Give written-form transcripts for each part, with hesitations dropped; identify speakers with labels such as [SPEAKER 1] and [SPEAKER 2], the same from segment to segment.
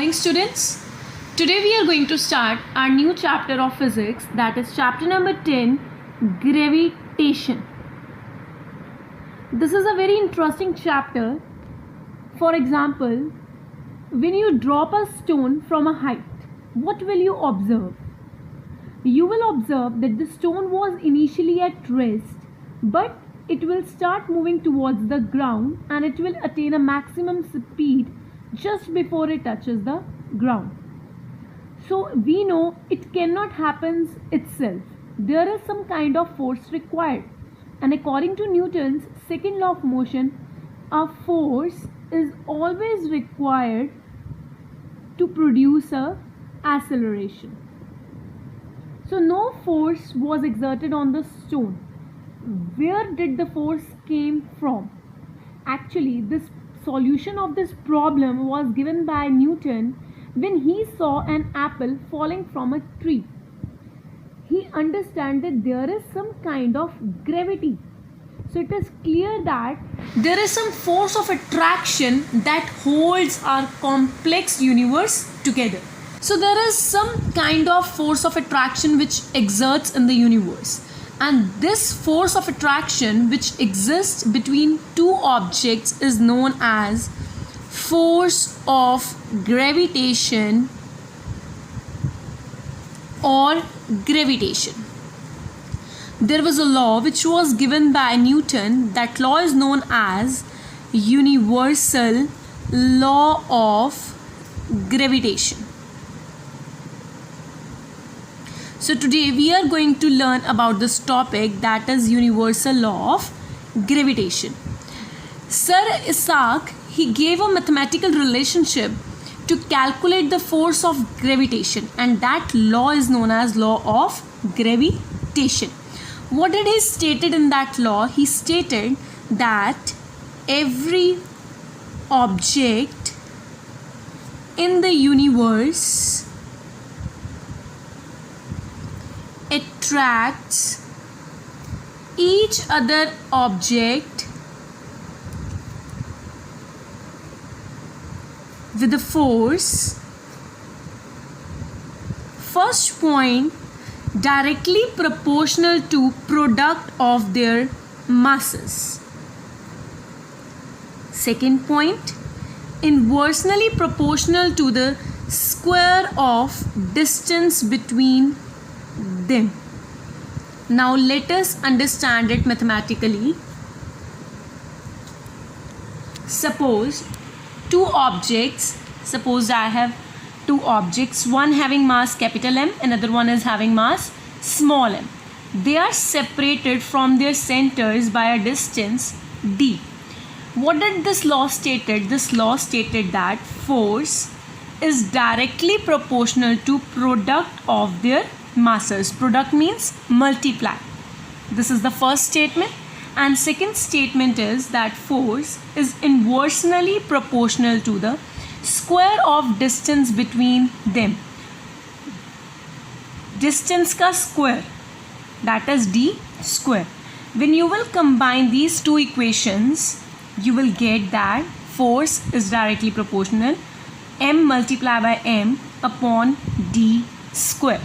[SPEAKER 1] morning, students. Today we are going to start our new chapter of physics, that is chapter number 10, gravitation. This is a very interesting chapter. For example, when you drop a stone from a height, what will you observe? You will observe that the stone was initially at rest, but it will start moving towards the ground and it will attain a maximum speed just before it touches the ground. So we know it cannot happen itself. There is some kind of force required, and according to Newton's second law of motion, a force is always required to produce a acceleration. So no force was exerted on the stone. Where did the force came from? Actually, this solution of this problem was given by Newton when he saw an apple falling from a tree. He understood that there is some kind of gravity. So it is clear that there is some force of attraction that holds our complex universe together. So there is some kind of force of attraction which exerts in the universe. And this force of attraction which exists between two objects is known as force of gravitation or gravitation. There was a law which was given by Newton. That law is known as universal law of gravitation. So today we are going to learn about this topic, that is universal law of gravitation. Sir Isaac, he gave a mathematical relationship to calculate the force of gravitation, and that law is known as law of gravitation. What did he stated in that law? He stated that every object in the universe attracts each other object with a force, first point, directly proportional to product of their masses. Second point, inversely proportional to the square of distance between them. Now let us understand it mathematically. Suppose I have two objects, one having mass capital M, another one is having mass small m. They are separated from their centers by a distance d. What did this law stated? This law stated that force is directly proportional to product of their masses. Product means multiply. This is the first statement. And second statement is that force is inversely proportional to the square of distance between them. Distance ka square, that is d square. When you will combine these two equations, you will get that force is directly proportional m multiplied by m upon d square.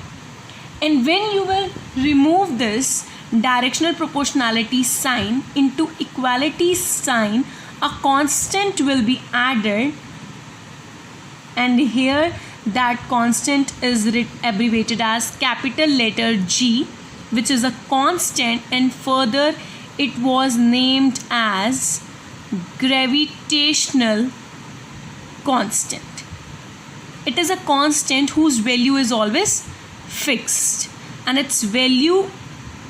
[SPEAKER 1] And when you will remove this directional proportionality sign into equality sign, a constant will be added, and here that constant is abbreviated as capital letter G, which is a constant, and further it was named as gravitational constant. It is a constant whose value is always fixed, and its value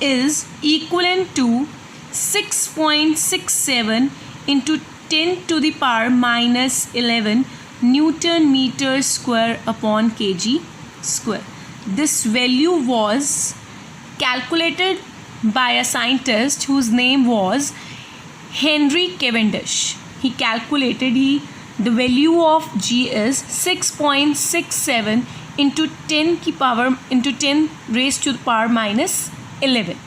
[SPEAKER 1] is equivalent to 6.67 into 10 to the power minus 11 Newton meter square upon kg square. This value was calculated by a scientist whose name was Henry Cavendish. He calculated the value of G is 6.67 into 10 raised to the power minus 11.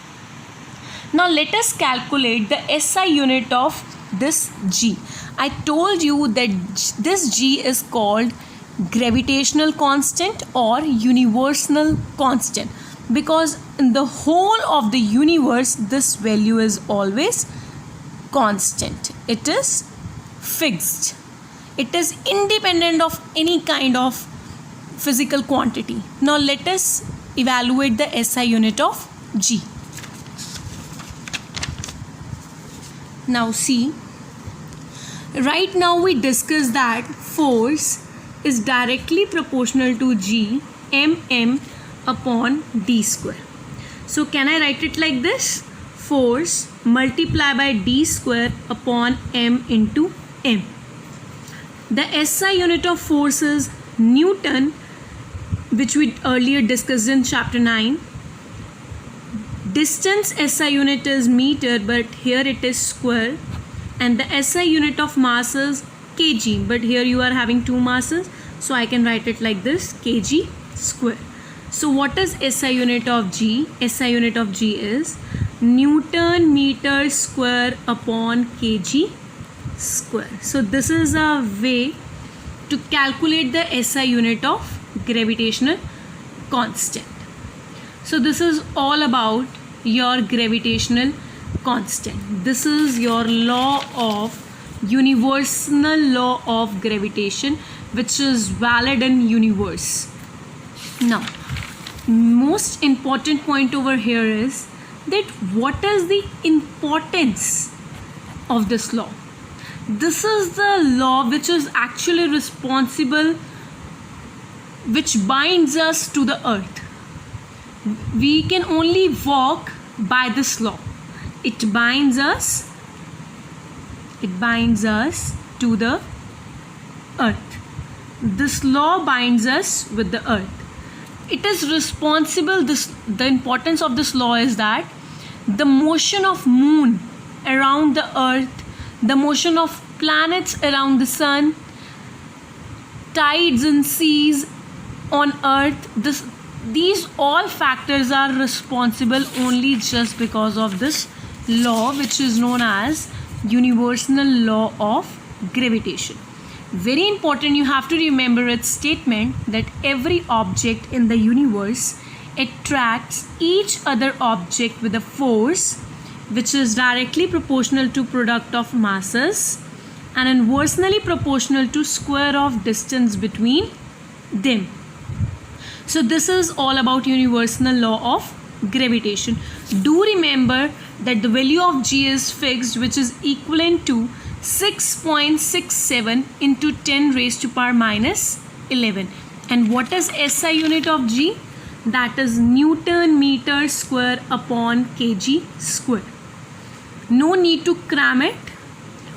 [SPEAKER 1] Now let us calculate the SI unit of this G. I told you that this G is called gravitational constant or universal constant, because in the whole of the universe this value is always constant. It is fixed. It is independent of any kind of physical quantity. Now let us evaluate the SI unit of G. Now see, right now we discussed that force is directly proportional to G, mm upon d square. So can I write it like this? Force multiplied by d square upon m into m. The SI unit of force is Newton, which we earlier discussed in chapter 9. Distance SI unit is meter, but here it is square. And the SI unit of mass is kg, but here you are having two masses, so I can write it like this, kg square. So what is SI unit of G? SI unit of G is Newton meter square upon kg square. So this is a way to calculate the SI unit of gravitational constant. So this is all about your gravitational constant. This is your law of universal law of gravitation, which is valid in universe. Now, most important point over here is that what is the importance of this law? This is the law which is actually responsible, which binds us to the earth. We can only walk by this law. It binds us to the earth. This law binds us with the earth. It is responsible, the importance of this law is that the motion of moon around the earth, the motion of planets around the sun, tides and seas on earth, these all factors are responsible only just because of this law, which is known as universal law of gravitation. Very important, you have to remember its statement that every object in the universe attracts each other object with a force which is directly proportional to product of masses and inversely proportional to square of distance between them. So this is all about universal law of gravitation. Do remember that the value of G is fixed, which is equivalent to 6.67 into 10 raised to power minus 11. And what is SI unit of G? That is Newton meter square upon kg square. No need to cram it.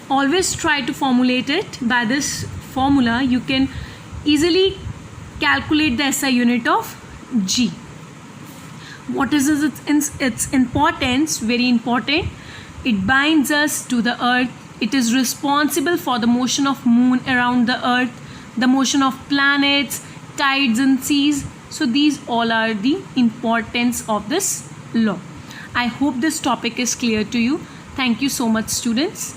[SPEAKER 1] Always try to formulate it. By this formula, you can easily calculate the SI unit of G. What is its importance? Very important. It binds us to the earth. It is responsible for the motion of moon around the earth, the motion of planets, tides and seas. So these all are the importance of this law. I hope this topic is clear to you. Thank you so much, students.